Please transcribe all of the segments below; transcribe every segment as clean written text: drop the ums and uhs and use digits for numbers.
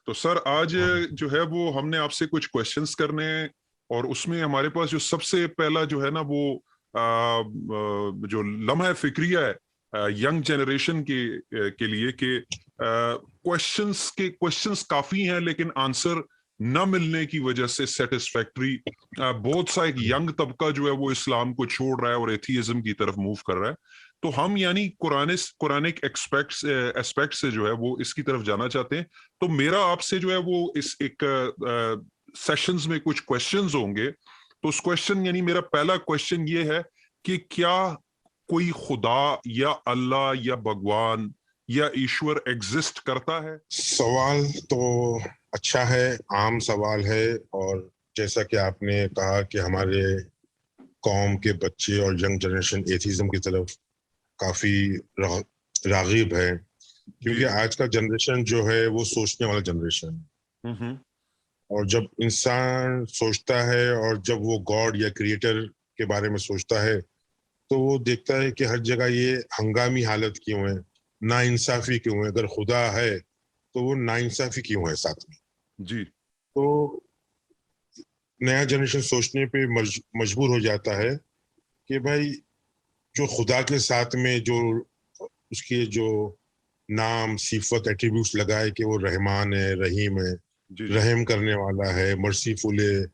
तो सर आज हाँ जो है वो हमने आपसे कुछ क्वेश्चंस करने हैं, और उसमें हमारे पास जो सबसे पहला जो है ना वो जो लम्हा फिक्रिया है यंग जनरेशन के लिए कि क्वेश्चंस काफी हैं लेकिन आंसर न मिलने की वजह से सेटिस्फैक्टरी बहुत सा एक यंग तबका जो है वो इस्लाम को छोड़ रहा है और एथीइज्म की तरफ मूव कर रहा है। तो हम यानी कुरानिक एस्पेक्ट से जो है वो इसकी तरफ जाना चाहते हैं। तो मेरा आपसे जो है वो इस एक सेशंस में कुछ क्वेश्चंस होंगे। तो उस क्वेश्चन यानी मेरा पहला क्वेश्चन ये है कि क्या कोई खुदा या अल्लाह या भगवान या ईश्वर एग्जिस्ट करता है? सवाल तो अच्छा है, आम सवाल है। और जैसा कि आपने कहा कि हमारे कौम के बच्चे और यंग जनरेशन एथिज्म की तरफ काफी रागिब है, क्योंकि जी। आज का जनरेशन जो है वो सोचने वाला जनरेशन है। हम्म। और जब इंसान सोचता है और जब वो गॉड या क्रिएटर के बारे में सोचता है, तो वो देखता है कि हर जगह ये हंगामी हालत क्यों है, नाइंसाफी क्यों है। अगर खुदा है तो वो नाइंसाफी क्यों है साथ में। जी। तो नया जनरेशन सोचने पे मजबूर हो जाता है कि भाई जो खुदा के साथ में जो उसके जो नाम सिफत एट्रीब्यूट्स लगाए कि वो रहमान है, रहीम है, जी। जी। रहम करने वाला है, मर्सीफुल है,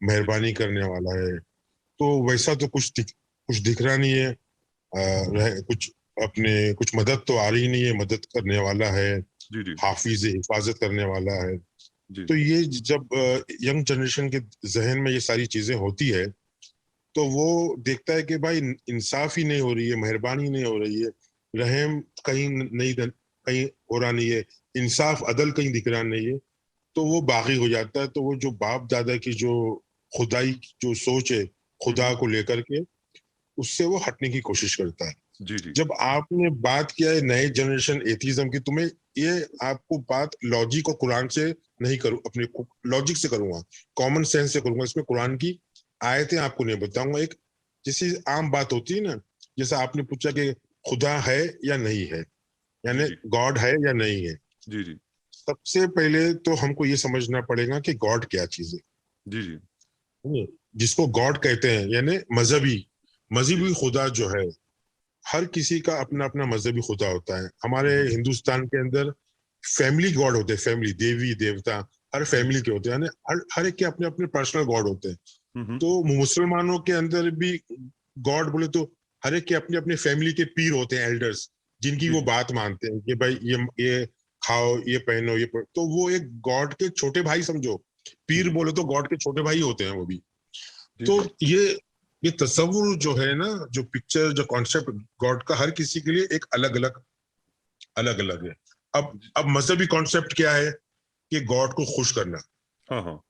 मेहरबानी करने वाला है, तो वैसा तो कुछ दिख रहा नहीं है। कुछ कुछ मदद तो आ रही नहीं है, मदद करने वाला है, जी। जी। हाफिज है, हिफाजत करने वाला है। जी। तो ये जब यंग जनरेशन के जहन में ये सारी चीजें होती है, तो वो देखता है कि भाई इंसाफ ही नहीं हो रही है, मेहरबानी नहीं हो रही है, रहम कहीं नहीं, कहीं हो रहा नहीं है, इंसाफ अदल कहीं दिख रहा नहीं है। तो वो बागी हो जाता है। तो वो जो बाप दादा की जो खुदाई जो सोच है खुदा को लेकर के, उससे वो हटने की कोशिश करता है। जी। जी। जब आपने बात किया है नए जनरेशन एथीज्म की, तुम्हें ये आपको बात लॉजिक और कुरान से नहीं करूं, अपने लॉजिक से करूंगा, कॉमन सेंस से करूंगा। इसमें कुरान की आयतें आपको नहीं बताऊंगा। एक जैसी आम बात होती है ना, जैसा आपने पूछा कि खुदा है या नहीं है, जी। यानी जी। गॉड है या नहीं है। जी। जी। सबसे पहले तो हमको ये समझना पड़ेगा कि गॉड क्या चीज जी। जी। है। जिसको गॉड कहते हैं यानी मजहबी जी। मजहबी खुदा जो है, हर किसी का अपना अपना मजहबी खुदा होता है। हमारे हिंदुस्तान के अंदर फैमिली गॉड होते हैं, फैमिली देवी देवता हर जी। फैमिली के होते हैं, यानी हर हर एक के अपने अपने पर्सनल गॉड होते हैं। हम्म। तो मुसलमानों के अंदर भी गॉड बोले तो हर एक के अपने अपने फैमिली के पीर होते हैं, एल्डर्स, जिनकी जी। वो जी। बात मानते हैं कि भाई ये खाओ, ये पहनो, तो वो एक गॉड के छोटे भाई समझो। पीर जी। बोले तो गॉड के छोटे भाई होते हैं वो भी। जी। तो जी। ये तस्वुर जो है ना, जो पिक्चर जो कॉन्सेप्ट गॉड का, हर किसी के लिए एक अलग अलग है। अब मजहबी कॉन्सेप्ट क्या है कि गॉड को खुश करना। हाँ हाँ।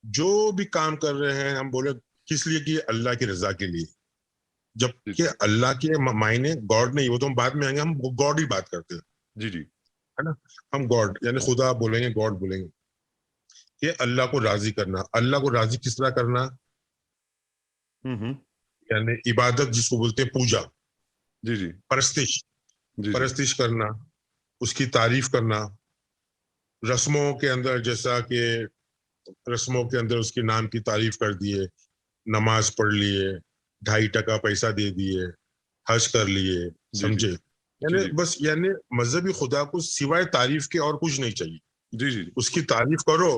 जो भी काम कर रहे हैं हम बोले किस लिए, कि अल्लाह की रजा के लिए। जी। जबकि अल्लाह के मायने गॉड नहीं, वो तो हम बाद में आएंगे, हम गॉड ही बात करते हैं, जी। जी। है ना। हम गॉड यानी खुदा बोलेंगे, गॉड बोलेंगे। ये अल्लाह को राजी करना। अल्लाह को राजी किस तरह करना, हम्म। यानी इबादत जिसको बोलते हैं, पूजा, जी। जी। परस्तिश, जी। जी। परस्तिश करना, उसकी तारीफ करना। रस्मों के अंदर जैसा कि रस्मों के अंदर उसके नाम की तारीफ कर दिए, नमाज पढ़ लिए, 2.5 टका पैसा दे दिए, हज कर लिए, जी। जी। समझे। जी। यानी जी। बस यानी मजहबी खुदा को सिवाय तारीफ के और कुछ नहीं चाहिए। जी। जी। उसकी तारीफ करो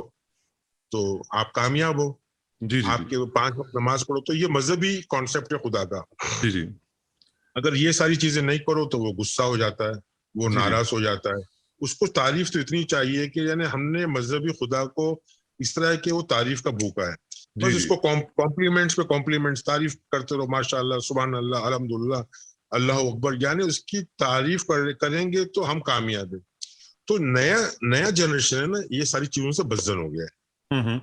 तो आप कामयाब हो, जी। जी। जी। आपके 5 वक्त नमाज पढ़ो। तो ये मजहबी कॉन्सेप्ट है खुदा का। जी। जी। अगर ये सारी चीजें नहीं करो तो वो गुस्सा हो जाता है, वो जी। जी। नाराज हो जाता है। उसको तारीफ तो इतनी चाहिए कि यानी हमने मजहबी खुदा को इस तरह के वो तारीफ का भूखा है। जी। बस जी। इसको कॉम्प्लीमेंट्स पे कॉम्प्लीमेंट्स, तारीफ करते रहो, माशाल्लाह, सुभान अल्लाह, अल्हम्दुलिल्लाह, अल्लाह अकबर, यानी उसकी तारीफ करेंगे तो हम कामयाब है। तो नया नया जनरेशन है ना, ये सारी चीजों से बज्जन हो गया हम्म। है।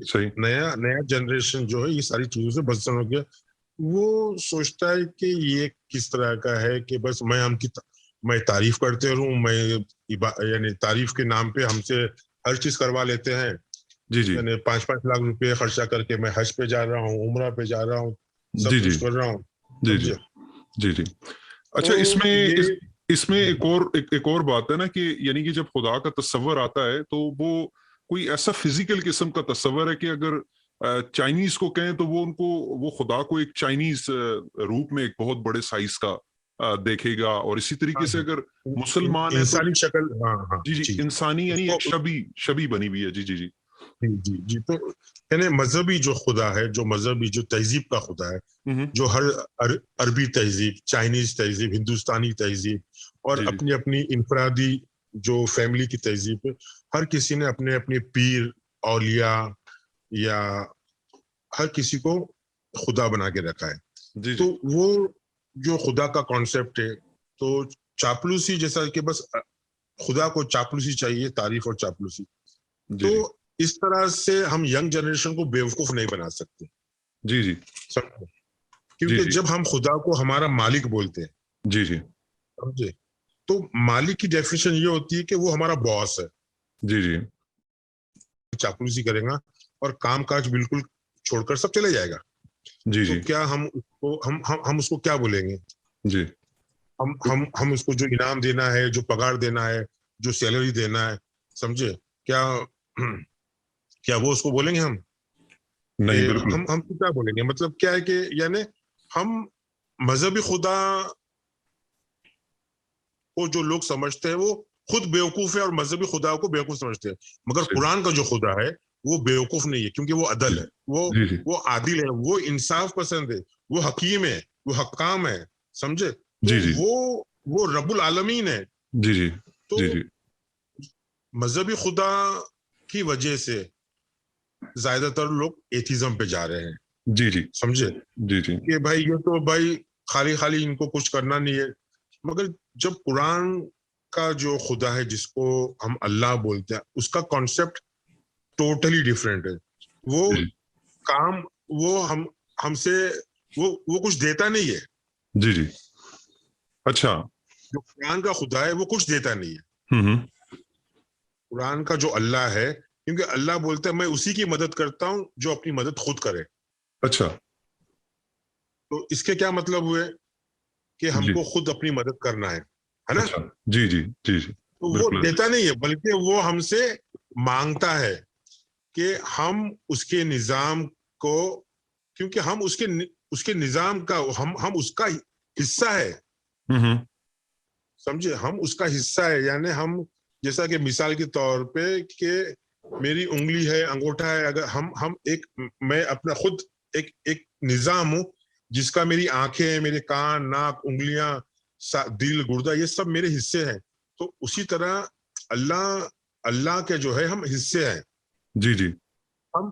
सही। नया नया जनरेशन जो है ये सारी चीजों से बज्जन हो गया। वो सोचता है कि ये किस तरह का है कि बस मैं तारीफ करते रहूं, यानी तारीफ के नाम पे हमसे हर चीज करवा लेते हैं। जी। जी। यानी 5-5 लाख रुपए खर्चा करके मैं हज पे जा रहा हूँ, उम्रा पे जा रहा हूँ, सब जी। जी। कुछ कर रहा हूँ, जी। जी। समझे। जी। जी। तो अच्छा, इसमें ये इसमें एक और बात है ना कि यानी कि जब खुदा का तस्वर आता है तो वो कोई ऐसा फिजिकल किस्म का तस्वर है कि अगर चाइनीज को कहें तो वो खुदा को एक चाइनीज रूप में एक बहुत बड़े साइज का देखेगा, और इसी तरीके हाँ से जी, अगर मुसलमान है तो इंसानी शक्ल, हाँ हाँ जी जी, जी। इंसानी यानी उसको एक शबी शबी बनी हुई है। जी जी जी जी जी जी, तो यानी मजहबी जो खुदा है, जो मजहबी जो तहजीब का खुदा है, हम्म, जो हर अरबी तहजीब, चाइनीज तहजीब, हिंदुस्तानी तहजीब और जी जी अपनी अपनी इनफरादी जो फैमिली की तहजीब है, हर किसी ने अपने अपने पीर, औलिया या हर किसी को खुदा बना के रखा है। जी तो जी वो जो खुदा का कॉन्सेप्ट है, तो चापलूसी जैसा कि बस खुदा को चापलूसी चाहिए, तारीफ और चापलूसी। जी तो जी इस तरह से हम यंग जनरेशन को बेवकूफ नहीं बना सकते, जी जी समझे? जी क्योंकि जी जब हम खुदा को हमारा मालिक बोलते हैं, जी जी समझे, तो मालिक की डेफिनेशन ये होती है कि वो हमारा बॉस है, जी जी चापलूसी करेगा और काम काज बिल्कुल छोड़कर सब चले जाएगा। जी तो जी क्या हम उसको हम उसको क्या बोलेंगे? जी हम उसको जो इनाम देना है, जो पगार देना है, जो सैलरी देना है, समझे, क्या क्या वो उसको बोलेंगे हम कि नहीं, बिल्कुल। हम तो क्या बोलेंगे? मतलब क्या है कि यानी हम मजहबी खुदा को जो लोग समझते हैं वो खुद बेवकूफ है और मजहबी खुदा को बेवकूफ समझते हैं। मगर सही। कुरान का जो खुदा है वो बेवकूफ नहीं है, क्योंकि वो अदल है, जी जी वो आदिल है, वो इंसाफ पसंद है, वो हकीम है, वो हक्काम है, समझे? तो जी जी वो रब्बुल आलमीन है। जी जी तो जी जी मजहबी खुदा की वजह से ज्यादातर लोग एथिज्म पे जा रहे हैं, जी जी समझे, जी जी कि भाई ये तो भाई खाली खाली इनको कुछ करना नहीं है। मगर जब कुरान का जो खुदा है जिसको हम अल्लाह बोलते हैं, उसका कॉन्सेप्ट टोटली डिफरेंट है। वो जी काम, वो हमसे वो कुछ देता नहीं है। जी जी। अच्छा। जो कुरान का खुदा है वो कुछ देता नहीं है। हम्म। कुरान का जो अल्लाह है, क्योंकि अल्लाह बोलता है मैं उसी की मदद करता हूं जो अपनी मदद खुद करे। अच्छा। तो इसके क्या मतलब हुए कि जी। हमको खुद अपनी मदद करना है ना? अच्छा। जी जी जी जी। तो वो बिल्कुल। देता नहीं है, बल्कि वो हमसे मांगता है कि हम उसके निजाम को, क्योंकि हम उसके निजाम का हम उसका हिस्सा है, हम्म। समझे, हम उसका हिस्सा है। यानी हम, जैसा कि मिसाल के तौर पे कि मेरी उंगली है, अंगूठा है, अगर हम एक, मैं अपना खुद एक एक निजाम हूं जिसका मेरी आंखें, मेरे कान, नाक, उंगलियां, दिल, गुर्दा, ये सब मेरे हिस्से हैं। तो उसी तरह अल्लाह अल्लाह के जो है हम हिस्से हैं। जी जी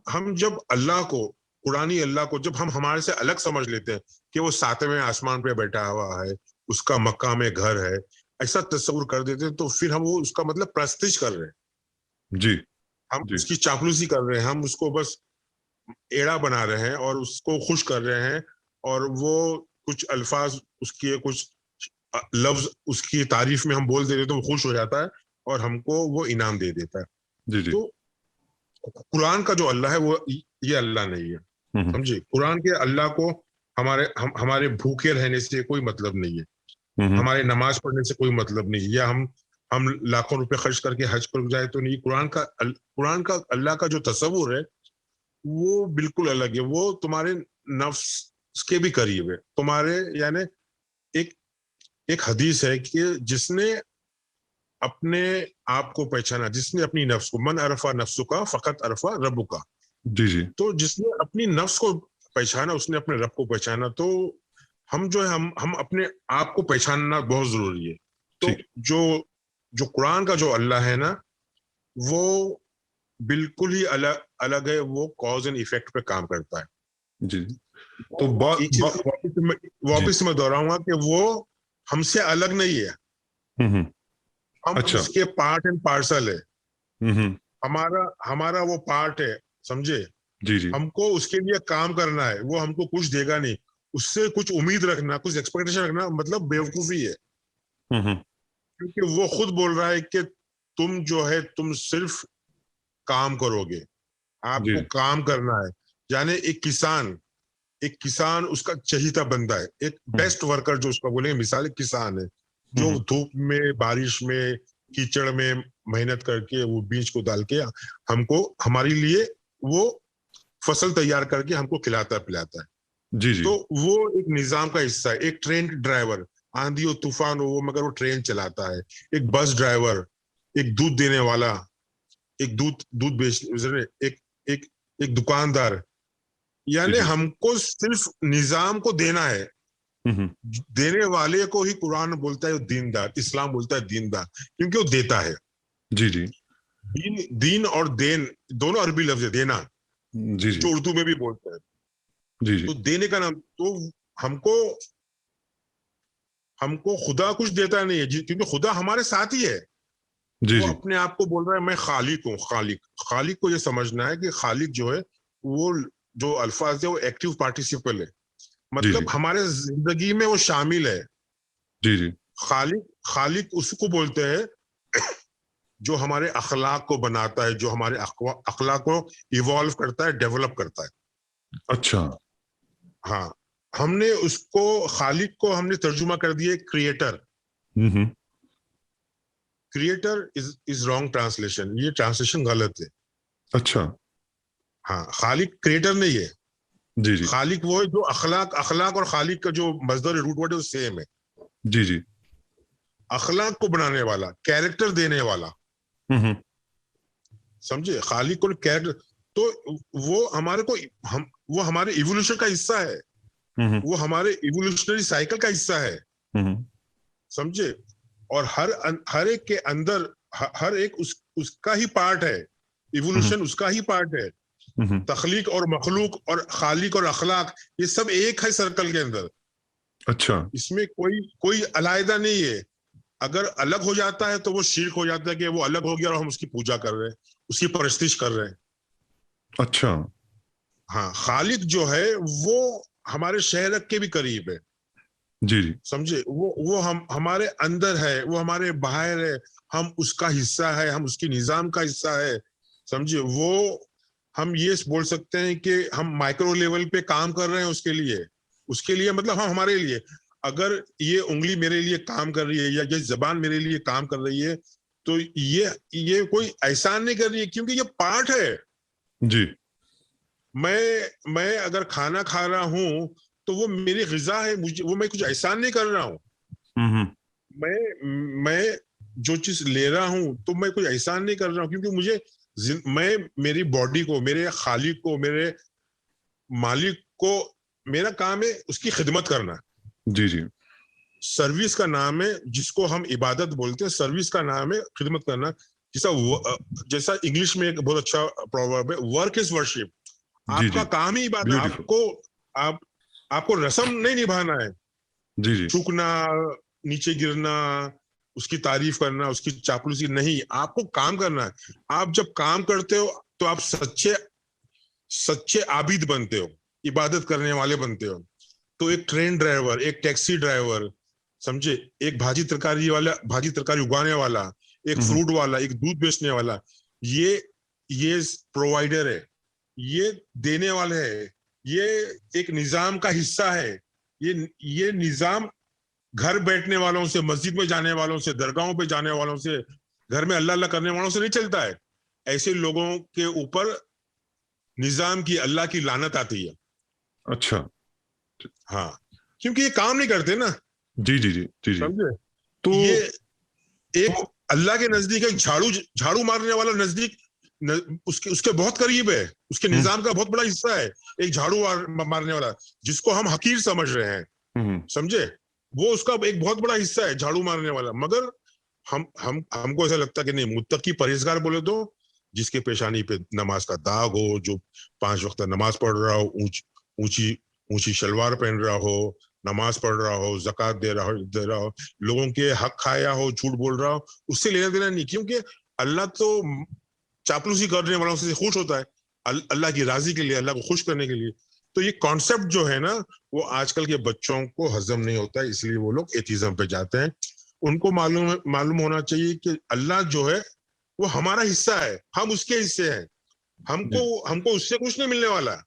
हम जब अल्लाह को, कुरानी अल्लाह को जब हम हमारे से अलग समझ लेते हैं कि वो सातवें आसमान पे बैठा हुआ है, उसका मक्का में घर है, ऐसा तस्वुर कर देते हैं, तो फिर हम वो उसका मतलब प्रस्तिश कर रहे हैं, जी हम जी उसकी चापलूसी कर रहे हैं, हम उसको बस एड़ा बना रहे हैं और उसको खुश कर रहे हैं। और वो कुछ अल्फाज उसके, कुछ लफ्ज उसकी तारीफ में हम बोल देते तो वो खुश हो जाता है और हमको वो इनाम दे देता है। जी जी। तो कुरान का जो अल्लाह है वो ये अल्लाह नहीं है, हम्म समझे? कुरान के अल्लाह को हमारे भूखे रहने से कोई मतलब नहीं है, हम्म हमारे नमाज पढ़ने से कोई मतलब नहीं है, या हम लाखों रुपए खर्च करके हज पर जाए तो नहीं। कुरान का अल्लाह का जो तस्वुर है वो बिल्कुल अलग है। वो तुम्हारे नफ्स के भी करीब है, तुम्हारे यानी एक एक हदीस है कि जिसने अपने आप को पहचाना, जिसने अपनी नफ्स को, मन अरफा नफ्सु का फकत अरफा रब्बु का, जी जी तो जिसने अपनी नफ्स को पहचाना उसने अपने रब को पहचाना। तो हम जो है हम अपने आप को पहचानना बहुत जरूरी है। तो ठीक। जो जो कुरान का जो अल्लाह है ना, वो बिल्कुल ही अलग अलग है, वो कॉज एंड इफेक्ट पे काम करता है। जी। तो एक चीज जी। वापिस मैं दोहराऊंगा कि वो हमसे अलग नहीं है, हम्म। हम अच्छा। उसके पार्ट एंड पार्सल है। हम्म। हमारा हमारा वो पार्ट है, समझे? जी जी हमको उसके लिए काम करना है, वो हमको कुछ देगा नहीं। उससे कुछ उम्मीद रखना, कुछ एक्सपेक्टेशन रखना मतलब बेवकूफी है। हम्म। क्योंकि वो खुद बोल रहा है कि तुम जो है तुम सिर्फ काम करोगे, जी आपको काम करना है। यानी एक किसान उसका चहीता बंदा है, एक हम्म बेस्ट वर्कर जो उसका बोलेंगे, मिसाल एक किसान है, जो धूप में, बारिश में, कीचड़ में मेहनत करके वो बीज को डाल के हमको, हमारे लिए वो फसल तैयार करके हमको खिलाता पिलाता है। जी जी तो वो एक निजाम का हिस्सा है। एक ट्रेन ड्राइवर, आंधी हो तूफान हो, मगर वो ट्रेन चलाता है। एक बस ड्राइवर, एक दूध देने वाला, एक दूध बेचने, एक एक एक दुकानदार, यानी जी हमको सिर्फ निजाम को देना है। देने वाले को ही कुरान बोलता है दीनदार, इस्लाम बोलता है दीनदार, क्योंकि वो देता है। जी जी दीन और देन दोनों अरबी लफ्ज है, देना, जी जी जो उर्दू में भी बोलते हैं। जी जी तो देने का नाम, तो हमको हमको खुदा कुछ देता नहीं है, क्योंकि खुदा हमारे साथ ही है। जी वो जी अपने आप को बोल रहा है मैं खालिक हूँ। खालिक को ये समझना है कि खालिक जो है, वो जो अल्फाज है वो एक्टिव पार्टिसिपल है, जी जी मतलब हमारे जिंदगी में वो शामिल है। जी जी खालिक उसको बोलते हैं जो हमारे अखलाक को बनाता है, जो हमारे अखलाक को इवॉल्व करता है, डेवलप करता है। अच्छा हाँ, हमने उसको, खालिक को हमने तर्जुमा कर दिया creator. Hmm creator is wrong translation, ये ट्रांसलेशन गलत है। अच्छा हाँ, खालिक क्रिएटर नहीं है। जी जी खालिक वो है जो अखलाक और खालिक का जो मजदर रूट वर्ड है वो सेम है। जी जी अखलाक को बनाने वाला, कैरेक्टर देने वाला, हम्म समझे? खालिक को कैरेक्टर, तो वो हमारे को, हम, वो हमारे इवोल्यूशन का हिस्सा है, हम्म वो हमारे इवोल्यूशनरी साइकिल का हिस्सा है, हम्म समझे? और हर एक के अंदर हर एक उसका ही पार्ट है। इवोल्यूशन उसका ही पार्ट है। तखलीक और मखलूक और खालिक और अखलाक, ये सब एक है सर्कल के अंदर। अच्छा इसमें कोई कोई अलग नहीं है। अगर अलग हो जाता है तो वो शिर्क हो जाता है कि वो अलग हो गया और हम उसकी पूजा कर रहे हैं, उसकी परस्तिश कर रहे हैं। अच्छा हाँ, खालिक जो है वो हमारे शहर के भी करीब है, जी जी समझे? वो हम हमारे अंदर है, वो हमारे बाहर है, हम उसका हिस्सा है, हम उसकी निजाम का हिस्सा है, समझे? वो हम ये बोल सकते हैं कि हम माइक्रो लेवल पे काम कर रहे हैं उसके लिए मतलब हम हमारे लिए। अगर ये उंगली मेरे लिए काम कर रही है या ये जबान मेरे लिए काम कर रही है, तो ये कोई एहसान नहीं कर रही है, क्योंकि ये पार्ट है। जी मैं अगर खाना खा रहा हूं तो वो मेरी ग़िज़ा है, मुझे वो, मैं कुछ एहसान नहीं कर रहा हूं। हम्म मैं जो चीज ले रहा हूं तो मैं कोई एहसान नहीं कर रहा हूं, क्योंकि मुझे, मैं मेरी बॉडी को, मेरे खालिक को, मेरे मालिक को, मेरा काम है उसकी खिदमत करना। जी जी सर्विस का नाम है, जिसको हम इबादत बोलते हैं, सर्विस का नाम है खिदमत करना। जैसा इंग्लिश में एक बहुत अच्छा प्रोवर्ब है, वर्क इज वर्शिप। जी जी आपका काम ही इबादत। ब्यूटीफुल आप आपको रस्म नहीं निभाना है, जी जी झुकना, नीचे गिरना, उसकी तारीफ करना, उसकी चापलूसी नहीं, आपको काम करना है। आप जब काम करते हो तो आप सच्चे सच्चे आबिद बनते हो, इबादत करने वाले बनते हो। तो एक ट्रेन ड्राइवर, एक टैक्सी ड्राइवर, समझे, एक भाजी तरकारी उगाने वाला, एक हम्म फ्रूट वाला, एक दूध बेचने वाला, ये ये प्रोवाइडर है, ये देने वाले है, ये एक निजाम का हिस्सा है। ये निजाम घर बैठने वालों से, मस्जिद में जाने वालों से, दरगाहों पे जाने वालों से, घर में अल्लाह अल्लाह करने वालों से नहीं चलता है। ऐसे लोगों के ऊपर निजाम की, अल्लाह की लानत आती है। अच्छा हाँ, क्योंकि ये काम नहीं करते ना, जी जी जी जी जी समझे? तो ये एक अल्लाह के नजदीक एक झाड़ू मारने वाला नजदीक, उसके उसके बहुत करीब है, उसके हम्म निजाम का बहुत बड़ा हिस्सा है एक झाड़ू मारने वाला, जिसको हम हकीर समझ रहे हैं, समझे? वो उसका एक बहुत बड़ा हिस्सा है, झाड़ू मारने वाला। मगर हमको ऐसा लगता है कि नहीं, मुत्तकी परहेजगार बोले तो जिसके पेशानी पे नमाज का दाग हो, जो 5 वक्त नमाज पढ़ रहा हो, ऊंची ऊंची शलवार पहन रहा हो, नमाज पढ़ रहा हो, ज़कात दे रहा हो, लोगों के हक खाया हो, झूठ बोल रहा हो, उससे लेना देना नहीं, क्योंकि अल्लाह तो चापलूसी करने वालों से खुश होता है, अल्लाह की राजी के लिए, अल्लाह को खुश करने के लिए। तो ये कॉन्सेप्ट जो है ना, वो आजकल के बच्चों को हजम नहीं होता है, इसलिए वो लोग एथिज्म पे जाते हैं। उनको मालूम होना चाहिए कि अल्लाह जो है वो हमारा हिस्सा है, हम उसके हिस्से हैं। हमको हमको उससे कुछ नहीं मिलने वाला।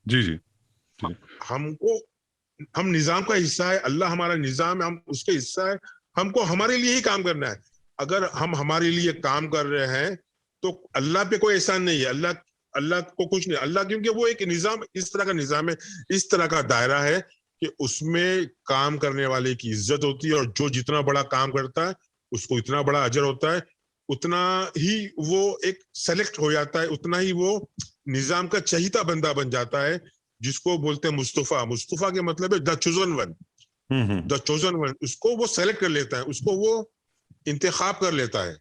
जी जी जी हमको हम निजाम का हिस्सा है, अल्लाह हमारा निजाम है, हम उसके हिस्सा है, हमको हमारे लिए ही काम करना है। अगर हम हमारे लिए काम कर रहे हैं तो अल्लाह पे कोई एहसान नहीं है, अल्लाह अल्लाह को कुछ नहीं, अल्लाह क्योंकि वो एक निजाम, इस तरह का निजाम है, इस तरह का दायरा है कि उसमें काम करने वाले की इज्जत होती है, और जो जितना बड़ा काम करता है उसको इतना बड़ा अजर होता है, उतना ही वो एक सेलेक्ट हो जाता है, उतना ही वो निजाम का चहीता बंदा बन जाता है, जिसको बोलते हैं मुस्तफा। मुस्तफा के मतलब है the chosen one, the chosen one. उसको वो सेलेक्ट कर लेता है, उसको वो इंतखाब कर लेता है।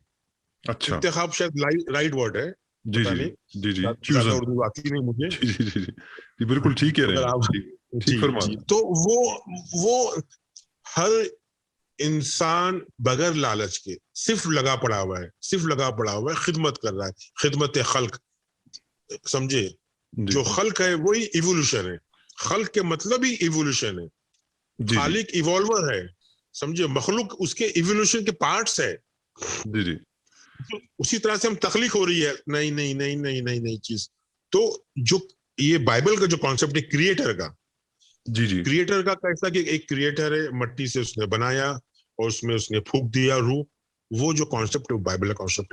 अच्छा, इंतखाब शायद राइट वर्ड है, जी पता जी नहीं, जी जी, ज्यादा चूजन, उर्दू आती नहीं मुझे। जी जी जी जी, बिल्कुल ठीक कह रहे अगर हैं आप, आप, ठीक, ठीक जी फरमा जी, रहे हैं। तो वो हर इंसान बगैर लालच के सिर्फ लगा पड़ा हुआ है, सिर्फ लगा पड़ा हुआ है, खिदमत कर रहा है, खिदमत खल्क, समझे? जी जो खल्क है वही इवोल्यूशन है, खल्क के मतलब ही इवोल्यूशन है। जी जी खालिक इवॉल्वर है, समझे? मखलूक उसके इवोल्यूशन के पार्ट्स है। जी जी तो उसी तरह से हम तख्लीक हो रही है नई नई नई नई नई नई चीज। तो जो ये बाइबल का जो कॉन्सेप्ट है क्रिएटर का, जी जी क्रिएटर का कैसा कि एक क्रिएटर है, मट्टी से उसने बनाया और उसमें उसने फूंक दिया रूह, वो जो कॉन्सेप्ट है वो बाइबल का कॉन्सेप्ट है।